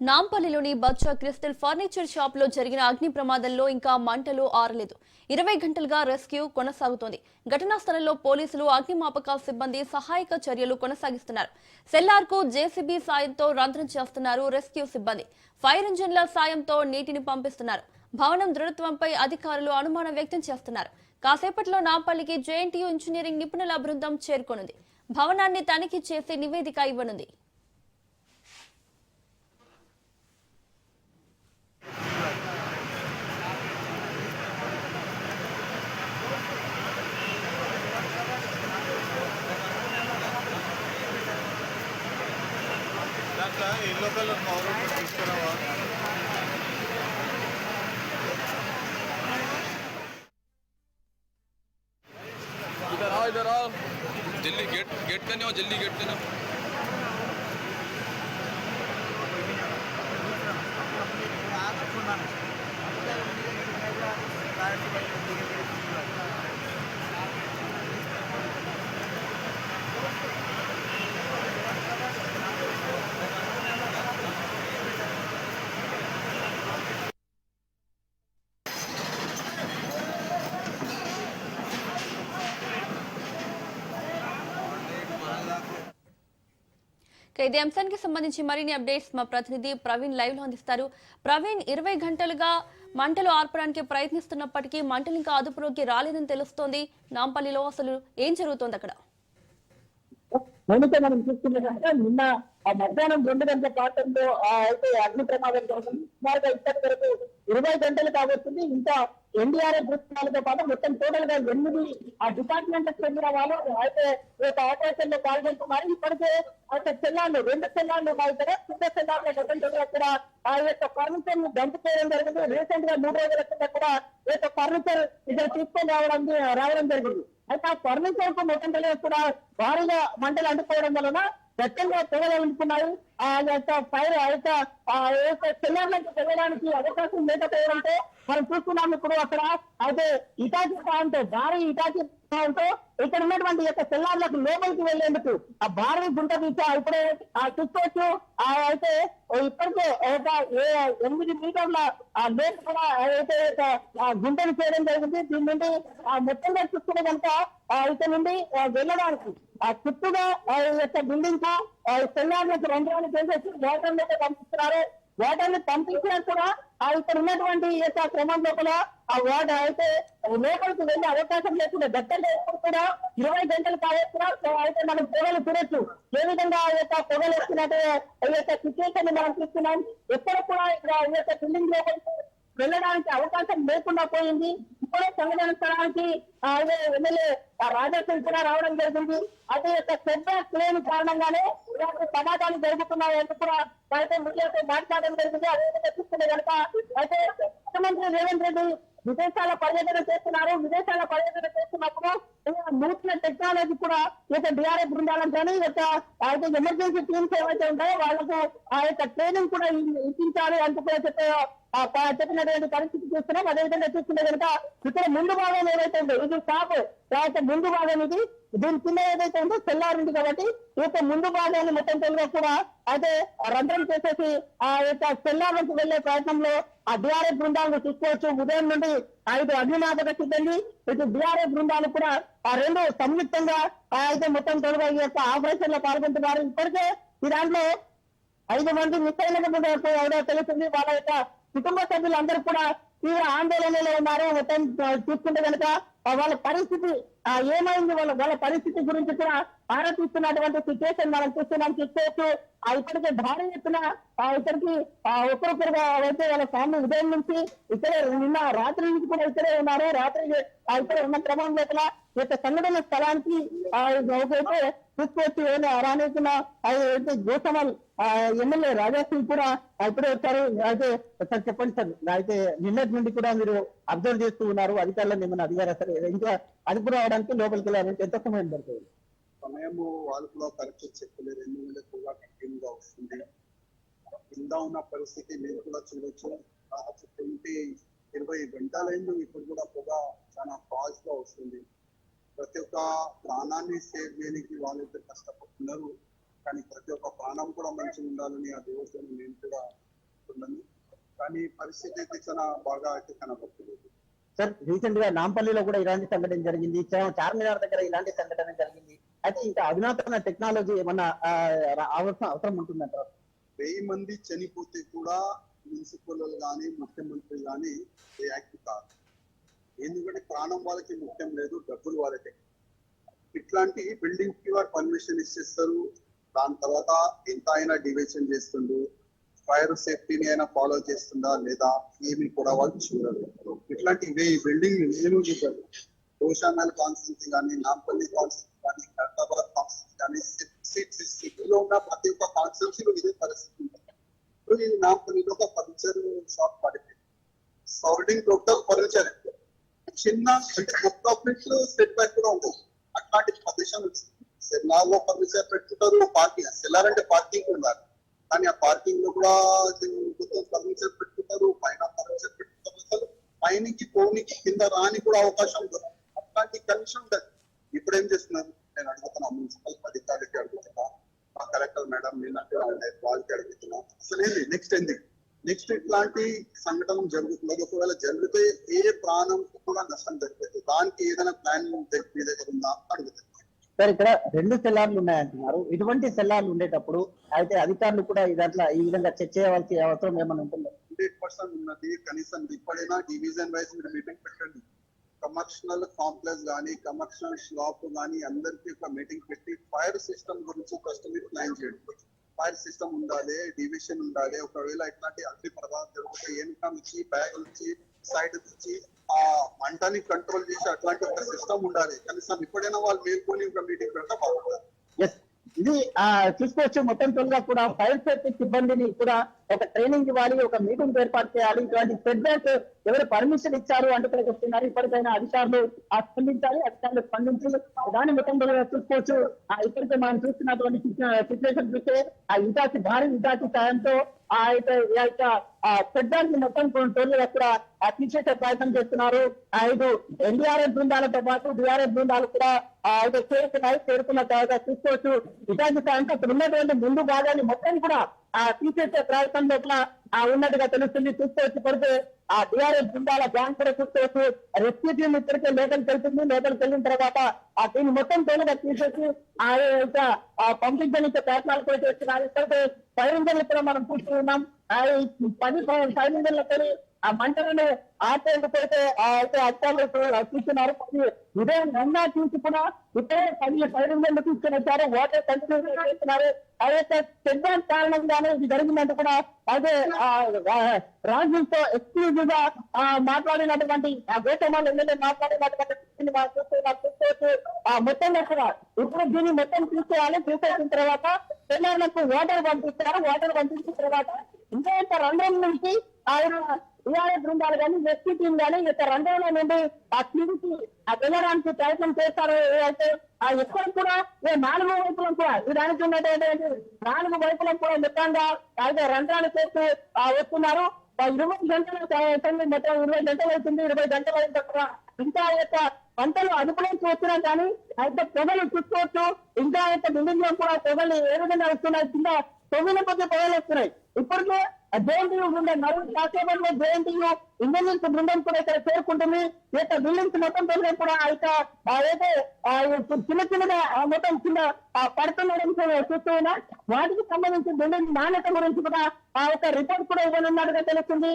నాంపల్లిలోని బచ్చా crystal furniture shop లో జరిగిన అగ్ని ప్రమాదంలో ఇంకా మంటలు ఆరలేదు. 20 గంటలుగా రెస్క్యూ కొనసాగుతోంది. ఘటనా స్థలంలో పోలీసులు, అగ్నిమాపక సిబ్బంది సహాయక చర్యలు కొనసాగిస్తున్నారు. సెల్లార్ కు జేసీబీ సాయంతో రంధ్రం చేస్తున్నారు రెస్క్యూ సిబ్బంది. ఫైర్ ఇంజిన్ల సాయంతో నీటిని పంపిస్తున్నారు. భవనం దృఢత్వంపై అధికారులు అనుమానం వ్యక్తం చేస్తున్నారు. కాసేపట్లో నాంపల్లికి జేఎన్టీయూ ఇంజనీరింగ్ నిపుణుల బృందం చేరుకోనుంది. భవనాన్ని తనిఖీ చేసి నివేదిక ఇవ్వనుంది. येलो कलर मारो इधर आओ जल्दी गेट करने आओ जल्दी गेट करने ఇదే అంశానికి సంబంధించి మరిన్ని అప్డేట్స్ మా ప్రతినిధి ప్రవీణ్ లైవ్ లో అందిస్తారు. ప్రవీణ్, 20 గంటలుగా మంటలు ఆర్పడానికి ప్రయత్నిస్తున్నప్పటికీ మంటలు ఇంకా అదుపులోకి రాలేదని తెలుస్తోంది. నాంపల్లిలో అసలు ఏం జరుగుతోంది అక్కడ? మనం చూసుకున్నదంటే నిన్న మధ్యాహ్నం 2 గంటల ప్రాంతంలో అయితే అగ్ని ప్రమాదం జరుగుతుంది. సుమారుగా ఇప్పటి వరకు 20 గంటలు కావస్తుంది. ఇంకా ఎన్డీఆర్ఎఫ్ బృందాలతో పాటు మొత్తం టోటల్ గా 8 డిపార్ట్మెంట్ చెందిన వాళ్ళు అయితే ఆపరేషన్ లో పాల్గొంటున్నారు. ఇప్పటికే అయితే సెల్లార్లు 2 సెల్లార్లు ఇక్కడ చిన్న సెల్లార్లో మొత్తం అక్కడ ఆ యొక్క ఫర్నిచర్ ను డంప్ చేయడం జరిగింది. రీసెంట్ గా 3 రోజుల కింద కూడా ఈ యొక్క ఫర్నిచర్ ఇక్కడ తీసుకొని రావడం జరిగింది. అయితే ఆ ఫర్నిచర్ కు మొత్తం కూడా భారీగా మంటలు అంటుకోవడం వలన గట్టంగా తెగలున్నాయి. ఆ యొక్క ఫైర్ సెల్లార్లకు తెగడానికి అవకాశం లేకపోవడంతో మనం చూస్తున్నాం. ఇప్పుడు అక్కడ అయితే ఇటాచి సాయంతో భారీ ఇటాచి సాయంతో ఇక్కడ ఉన్నటువంటి యొక్క సెల్లార్లకు లోపలికి వెళ్లేందుకు ఆ భారీ గుంట తీసా ఇప్పుడే చూసుకోవచ్చు. అయితే ఇప్పటికే ఒక 8 మీటర్ల లోపు కూడా అయితే గుంటను చేయడం జరిగింది. దీని నుండి మొత్తంగా చూసుకునే కనుక ఇక్కడ నుండి వెళ్ళడానికి చుట్టూగా యొక్క బిల్డింగ్ కు సెల్లార్లకు రంధ్రాలు చేసేసి వాటర్ లోకి పంపిస్తున్నారు. వాటర్ ని పంపించినా కూడా ఇక్కడ ఉన్నటువంటి యొక్క క్రమం లోపల ఆ వాటర్ అయితే లోపలికి వెళ్ళే అవకాశం లేకుండా గట్టలు కూడా 20 గంటలు కావచ్చు. అయితే మనం పొగలు చూడొచ్చు ఏ విధంగా ఆ యొక్క పొగలు వచ్చినట్టు ఈ యొక్క సిచ్యువేషన్ ని మనం చూస్తున్నాం. ఎక్కడ కూడా ఇక్కడ ఈ యొక్క బిల్డింగ్ లోపలికి వెళ్ళడానికి అవకాశం లేకుండా పోయింది. ఇప్పుడే సంఘటన స్థలానికి ఎమ్మెల్యే రాజేశ్వరి కూడా రావడం జరిగింది. అదే యొక్క సెట్బ్యాక్ లేని కారణంగానే ఇలాంటి ప్రమాదాలు జరుగుతున్నాయని కూడా అయితే మీడియాతో మాట్లాడడం జరిగింది. అదేవిధంగా చూసుకునే కనుక అయితే ముఖ్యమంత్రి రేవంత్ రెడ్డి విదేశాల పర్యటన చేస్తున్నారు. విదేశాల పర్యటన చేస్తున్నప్పుడు నూతన టెక్నాలజీ కూడా ఈ యొక్క డిఆర్ఎఫ్ బృందాలను కానీ అయితే ఎమర్జెన్సీ టీమ్స్ ఏవైతే ఉంటాయో వాళ్ళకు ఆ యొక్క ట్రైనింగ్ కూడా ఇప్పించాలి అంటూ కూడా చెప్పినటువంటి పరిస్థితి చూస్తున్నాం. అదేవిధంగా చూసుకుంటే కనుక ఇక్కడ ముందు భాగం ఏదైతే ఉందో ఇది షాప్ ముందు భాగం ఇది. దీని కింద ఏదైతే ఉందో సెల్లార్ ఉంది కాబట్టి ఈ యొక్క ముందు భాగాన్ని మొత్తం తెలుగు కూడా అయితే రంధ్రం చేసేసి ఆ యొక్క సెల్లార్ నుంచి వెళ్లే ప్రయత్నంలో ఆ డిఆర్ఎఫ్ బృందాలను చూసుకోవచ్చు. ఉదయం నుండి 5 అగ్నిమాపక సిబ్బంది ఇటు డిఆర్ఎఫ్ బృందాలు కూడా ఆ 2 సంయుక్తంగా అయితే మొత్తం తెలుగు ఈ యొక్క ఆపరేషన్ లో పాల్గొంటున్నారు. ఇప్పటికే ఈ దాంట్లో 5 మంది మిస్సైన తెలుస్తుంది. వాళ్ళ యొక్క కుటుంబ సభ్యులందరూ కూడా తీవ్ర ఆందోళనలో ఉన్నారు. మొత్తం చూసుకుంటే కనుక వాళ్ళ పరిస్థితి ఏమైంది వాళ్ళ పరిస్థితి గురించి కూడా ఆరా తీస్తున్నటువంటి సిచ్యువేషన్ మనం చూసుకోవచ్చు. ఇప్పటికే భారీ ఎత్తున ఇక్కడికి ఒక్కరొక్కరుగా అయితే వాళ్ళ ఫ్యామిలీ ఉదయం నుంచి ఇక్కడే నిన్న రాత్రి నుంచి కూడా ఇక్కడే ఉన్నారు. రాత్రి ఇక్కడ ఉన్న క్రమం లోపల ఈ యొక్క సంఘటన స్థలానికి ఒకైతే చూసుకోవచ్చు. రానేసిన అయితే గోసమల్ ఎమ్మెల్యే రాజాసింగ్ కూడా ఇప్పుడే వచ్చారు. అయితే సార్ చెప్పండి సార్, అయితే నిన్నటి నుండి కూడా మీరు అబ్జర్వ్ చేస్తూ ఉన్నారు. అధికారులను ఏమైనా అడిగారా సార్? ఇంకా అదుపు రావడానికి లోపలికి వెళ్ళాలంటే ఎంత సమయం పడుతుంది? సమయము వాళ్ళలో కరెక్ట్ చెప్పలేరు. ఎందుకంటే కూడా కంటిన్యూ గా వస్తుంది. కింద ఉన్న పరిస్థితి మీరు కూడా చూడొచ్చు. 20 గంటలైంది. ఇప్పుడు కూడా పొగ చాలా ఫాస్ట్ గా వస్తుంది. ప్రతి ఒక్క ప్రాణాన్ని సేవ్ చేయడానికి వాళ్ళైతే కష్టపడుతున్నారు. కానీ ప్రతి ఒక్క ప్రాణం కూడా మంచిగా ఉండాలని ఆ దేవతను నేను కూడా మంత్రులని. కానీ పరిస్థితి అయితే చాలా బాగా అయితే కనబడుతుంది. సార్ రీసెంట్ గా నాంపల్లిలో కూడా ఇలాంటి సంఘటన జరిగింది, చార్మినార్ దగ్గర ఇలాంటి సంఘటన జరిగింది. అయితే ఇంకా అధునాతన టెక్నాలజీ ఏమన్నా అవసరం ఉంటుందంటారు? 1000 మంది చనిపోతే కూడా మున్సిపల్ కానీ ముఖ్యమంత్రి కానీ రియాక్ట్ కాదు. ఎందుకంటే ప్రాణం వాళ్ళకి ముఖ్యం లేదు, డబ్బులు వాళ్ళకి. ఇట్లాంటి బిల్డింగ్ కి వారు పర్మిషన్ ఇచ్చేస్తారు. దాని తర్వాత ఎంత అయినా డివిజన్ చేస్తుండ్రు, ఫైర్ సేఫ్టీని అయినా ఫాలో చేస్తుందా లేదా ఏమి కూడా వాళ్ళు చూడరు. ఇట్లాంటి బిల్డింగ్ నేను చూసాను. కోశామల్ కాన్స్టిట్యూన్సీ కానీ, నాంపల్లి కాన్స్టిట్యూన్సీ కానీ, హైదరాబాద్ కాన్స్టిట్యూన్సీ కానీ, సిటీలో ఉన్న ప్రతి ఒక్క కాన్స్టిట్యూన్సీలో ఇదే పరిస్థితి ఉంటుంది. ఇప్పుడు ఈ నాంపల్లిలో ఒక ఫర్నిచర్ షాప్ పడిపోయింది. సౌర్డింగ్ టోటల్ ఫర్నిచర్ చిన్న సెట్ బ్యాక్ కూడా ఉంటుంది. అట్లాంటి ప్రదేశం సెల్లార్లో ఫర్నిచర్ పెట్టుకుంటారు. పార్కింగ్ సెల్లార్ అంటే పార్కింగ్ ఉండాలి, కానీ ఆ పార్కింగ్ లో కూడా ఫర్నిచర్ పెట్టుకుంటారు, పైన ఫర్నిచర్ పెట్టుకుంటారు. అసలు పైనకి పోనీకి కింద రాని కూడా అవకాశం ఉంటుంది. అట్లాంటి కండిషన్ ఉండదు. ఇప్పుడు ఏం చేస్తున్నారు, నేను అడుగుతున్నా మున్సిపల్ అధికారికి అడుగుతున్నా, మా కలెక్టర్ మేడం నిన్నట్టు వాళ్ళకి అడుగుతున్నా, అసలు ఏంది నెక్స్ట్ ఇట్లాంటి సంఘటన జరుగుతున్నది. ఒకవేళ జరిగితే ఏ ప్రాణం కూడా నష్టం జరుగుతుంది, దానికి ఏదైనా ప్లాన్ మీ దగ్గర ఉందా అడుగుతుంది. సార్ ఇక్కడ 2 సెల్లార్లు ఉన్నాయంటున్నారు. ఇటువంటి సెల్లార్లు ఉండేటప్పుడు అయితే అధికారులు కూడా దాంట్లో ఈ విధంగా చెక్ చేయవలసిన అవసరం ఏమైనా ఉంటుందో? 100% ఉన్నది. కనీసం ఇప్పుడైనా డివిజన్ వైజ్ మీరు మీటింగ్ పెట్టండి. కమర్షియల్ కాంప్లెక్స్ కానీ, కమర్షియల్ షాప్ కానీ అందరికీ ఒక మీటింగ్ పెట్టి ఫైర్ సిస్టమ్ గురించి ఫస్ట్ మీరు ప్లాన్ చేయండి. ఫైర్ సిస్టమ్ ఉండాలి, డివిజన్ ఉండాలి. ఒకవేళ ఇట్లాంటి అగ్ని ప్రమాదం జరిగితే వెనుక నుంచి బ్యాగ్ నుంచి సైడ్ నుంచి ఆ మంటని కంట్రోల్ చేసి అట్లాంటి ఒక సిస్టమ్ ఉండాలి. కనీసం ఇప్పుడైనా వాళ్ళు మేల్కొని ఒక మీటింగ్ పెడితే బాగుంటుంది. ఇది చూసుకోవచ్చు. మొత్తం తొలిగా కూడా ఫైర్ సేఫ్టీ సిబ్బందిని కూడా ఒక ట్రైనింగ్ ఇవ్వాలి, ఒక మీటింగ్ ఏర్పాటు చేయాలి. ఇటువంటి సెట్ బ్యాక్ ఎవరు పర్మిషన్ ఇచ్చారు అంటే ఇక్కడ చెప్తున్నారు. ఇప్పటికైనా అధికారులు స్పందించాలి, అధికారులు స్పందించి దాని మొత్తం తొలిగా చూసుకోవచ్చు. ఇప్పటికే మనం చూస్తున్నటువంటి సిచ్యువేషన్ చూస్తే ఆ భారీ ఇటాచి సాయంతో సెట్ బ్యాక్ మొత్తం తొలిగా కూడా తీసేసే ప్రయత్నం చేస్తున్నారు. 5 ఎన్డీఆర్ఎఫ్ బృందాలతో పాటు డిఆర్ఎఫ్ బృందాలు కూడా చేరుకున్న తర్వాత చూసుకోవచ్చు. ఇటాచి సాయంతో అక్కడ ఉన్నటువంటి ముందు భాగాన్ని మొత్తం కూడా తీసేసే ప్రయత్నంలో కూడా ఉన్నట్టుగా తెలుస్తుంది. చూసుకోవచ్చు. ఇప్పటికే ఆ డిఆర్ఎస్ బృందాల బ్యాంక్ కూడా చూసుకోవచ్చు. రెస్క్యూ టీం ఇప్పటికే లోపలికి వెళ్తుంది. లోపలికి వెళ్ళిన తర్వాత దీన్ని మొత్తం తోలుగా తీసేసి పంపించడానికి ప్రయత్నాలు కూడా చేస్తున్నారు. ఇప్పటికే ఫైర్ ఇంజన్లు కూడా మనం చూస్తూ ఉన్నాం. 10 ఫైర్ ఇంజన్లతో ఆ మంటలను ఆపేందుకైతే అయితే అధికారులు చూస్తున్నారు. ఉదయం నిన్న చూసి కూడా ఇప్పుడే 10 ఫైర్ ఇంజన్లు తీసుకుని వచ్చారు. వాటర్ కంటిన్యూ చేస్తున్నారు. అయితే చెడ్డ కారణంగానే ఇది జరిగిందంటూ కూడా అదే రాజులతో ఎక్స్క్లూజివ్ గా మాట్లాడినటువంటి గౌతమాల్ ఎమ్మెల్యే మాట్లాడినటువంటి మొత్తంగా కూడా ఇప్పుడు దీన్ని మొత్తం తీసేయాలి. తీసేసిన తర్వాత తెలంగాణకు వాటర్ పంపిస్తారు. వాటర్ పంపించిన తర్వాత ఇంకా రంధ్రం నుంచి ఆయన టీఆర్ఎస్ బృందాలు కానీ, రెస్క్యూ టీం కానీ ఇక రంధ్రంలో నుండి ఆ టీంకి వెళ్ళడానికి ప్రయత్నం చేస్తారు. అయితే ఎక్కడ కూడా 4 వైపులను కూడా దానికి ఉన్నటువంటి 4 వైపులను కూడా మొత్తంగా అయితే రంధ్రాలు చేస్తూ వస్తున్నారు. 20 గంటలు మొత్తం 20 గంటలు అవుతుంది. 20 గంటల అయిన ఇంకా యొక్క పంటలు అదుపులోకి వస్తున్నాం. కానీ అయితే పొగలు చూసుకోవచ్చు. ఇంకా యొక్క బిల్డింగ్ లో కూడా పొగలు ఏ విధంగా వస్తున్నాయి, కింద 9 కొద్ది పొగలు వస్తున్నాయి. ఇప్పటికే జేఎన్టీయూ బృందం కాసేపట్లో జేఎన్టీయూ ఇంజనీర్స్ బృందం కూడా ఇక్కడ చేరుకుంటుంది. ఈ యొక్క బిల్డింగ్స్ మొత్తం తొలగి కూడా అయితే చిన్నగా మొత్తం కింద పడుతుండడం చూస్తూ ఉన్నా. వాటికి సంబంధించి బిల్డింగ్ నాణ్యత గురించి కూడా ఒక రిపోర్ట్ కూడా ఇవ్వనున్నట్టుగా తెలుస్తుంది.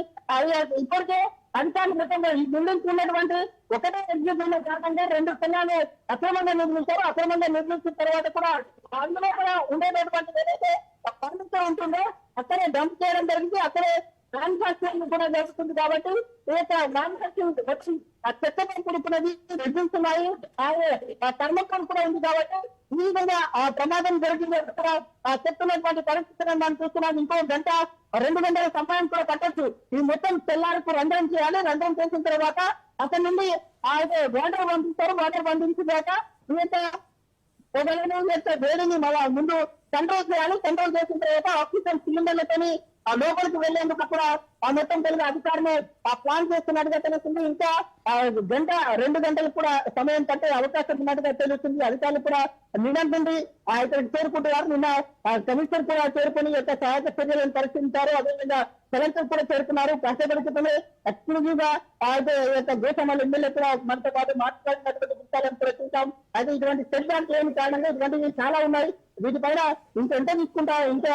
ఇప్పటికే అధికారులు మొత్తంగా ఈ బిల్డింగ్స్ ఉన్నటువంటి ఒకటే ఎగ్జిక్యూటివ్ కాకుండా 2 స్థలాలు అక్రమంగా నిర్మించారు. అక్రమంగా నిర్మించిన తర్వాత కూడా అందులో కూడా ఉండేటటువంటి ఏదైతే ఫర్నిచర్ ఉంటుందో అక్కడే డంప్ చేయడం జరిగింది. అక్కడే మ్యానుఫాక్చరింగ్ కూడా జరుగుతుంది. కాబట్టి మ్యానుఫాక్చరింగ్ వచ్చి ఆ చెత్త పెంపుడుకున్నది నిర్మిస్తున్నాయి. థర్మోకాల్ కూడా ఉంది. కాబట్టి ఈ విధంగా ఆ ప్రమాదం జరిగింది. ఆ చెప్తున్నటువంటి పరిస్థితులను మనం చూస్తున్నాం. ఇంకో 2 గంటల సమయం కూడా పట్టొచ్చు. ఈ మొత్తం తెల్లారకు రంధ్రం చేయాలి. రంధ్రం చేసిన తర్వాత అక్కడి నుండి వాటర్ పంపిస్తారు. వాటర్ పంపించాక వేడిని మళ్ళా ముందు కంట్రోల్ చేయాలి. కంట్రోల్ చేసిన తర్వాత ఆక్సిజన్ సిలిండర్లతోని ఆ లోపలికి వెళ్లేందుకు కూడా ఆ మొత్తం తెలుగు అధికారులు ప్లాన్ చేస్తున్నట్టుగా తెలుస్తుంది. ఇంకా 2 గంటలకు కూడా సమయం పట్టే అవకాశం ఉన్నట్టుగా తెలుస్తుంది. అధికారులు కూడా నిన్న నుండి ఇక్కడ చేరుకుంటున్నారు. నిన్న కమిషనర్ కూడా చేరుకుని యొక్క సహాయక చర్యలను పరిశీలించారు. అదేవిధంగా కలెక్టర్ కూడా చేరుకున్నారు. కాసేపటి క్రితమే ఎక్స్క్లూజివ్ గా అయితే గోసమాల ఎమ్మెల్యే కూడా మనతో పాటు మాట్లాడినటువంటి దృశ్యాలను కూడా చూసాం. అయితే ఇటువంటి సెట్ బ్యాక్ ఏమి కారణంగా ఇటువంటివి చాలా ఉన్నాయి. వీటిపైన ఎంత తీసుకుంటా, ఇంకా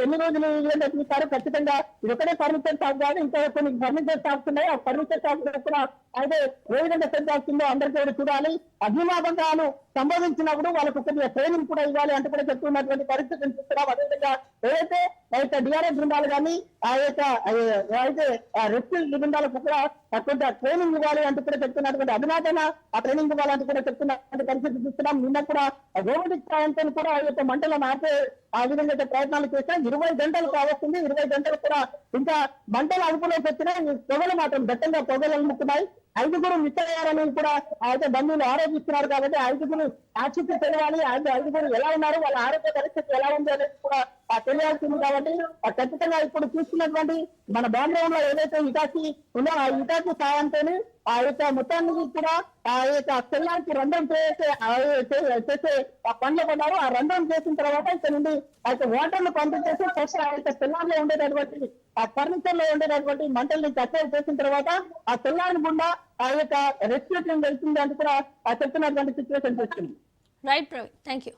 ఎన్ని రోజులు తీసుకుంటారు? ఖచ్చితంగా ఇది ఒకటే ఫర్నిచర్ షాప్ కాదు, ఇంకా కొన్ని ఫర్నిచర్ షాప్స్ ఉన్నాయి. ఆ ఫర్నిచర్ షాప్ కూడా అయితే ఏ విధంగా సెట్ అవుతుందో అందరికీ కూడా చూడాలి. అగ్నిమాపకాలు సంభవించినప్పుడు వాళ్ళకు కొద్దిగా ట్రైనింగ్ కూడా ఇవ్వాలి అంటూ కూడా చెప్తున్నటువంటి పరిస్థితిని చూస్తున్నాం. అదేవిధంగా ఏదైతే డిఆర్ఎస్ బృందాలు కానీ ఆ యొక్క అయితే రెస్క్యూ బృందాలకు కూడా కొంత ట్రైనింగ్ ఇవ్వాలి అంటూ కూడా చెప్తున్నటువంటి అభినాదన ఆ ట్రైనింగ్ ఇవ్వాలంటూ కూడా చెప్తున్నటువంటి పరిస్థితి చూస్తున్నాం. నిన్న కూడా రోబోటిక్ సాయంతో కూడా ఆ యొక్క మంటలను ఆపే ఆ విధంగా ప్రయత్నాలు చేసినా 20 గంటలు కావస్తుంది. 20 గంటలు కూడా ఇంకా మంటలు అదుపులోకి వచ్చినా పొగలు మాత్రం దట్టంగా పొగలు అలుముతున్నాయి. 5గురు మిస్ అయ్యారని కూడా అయితే బంధువులు ఆరోపిస్తున్నారు. కాబట్టి 5గురు ఆచూకీ తెలియాలి. 5గురు ఎలా ఉన్నారు, వాళ్ళ ఆరోగ్య పరిస్థితి ఎలా ఉంది అనేది కూడా తెలియాల్సింది. కాబట్టి ఖచ్చితంగా ఇప్పుడు చూస్తున్నటువంటి మన బాంధ్రంలో ఏదైతే ఇటాచి ఉందో ఆ ఇటాచి సాయంతో ఆ యొక్క మొత్తానికి కూడా ఆ యొక్క తెల్లారికి రంధ్రం చేసే పనులు పడ్డారు. ఆ రంధ్రం చేసిన తర్వాత ఇక్కడ నుండి ఆ యొక్క వాటర్ ను పంపించేసి ఫస్ట్ ఆ యొక్క తెల్లారిలో ఉండేటటువంటి ఆ ఫర్నిచర్ లో ఉండేటటువంటి మంటల్ని కట్టడి చేసిన తర్వాత ఆ తెల్లారిని గుండా ఆ యొక్క రెస్క్యూ టీం వెళ్తుంది అని కూడా చెప్తున్నటువంటి సిచ్యువేషన్ చేస్తుంది. Right Praveen, thank you.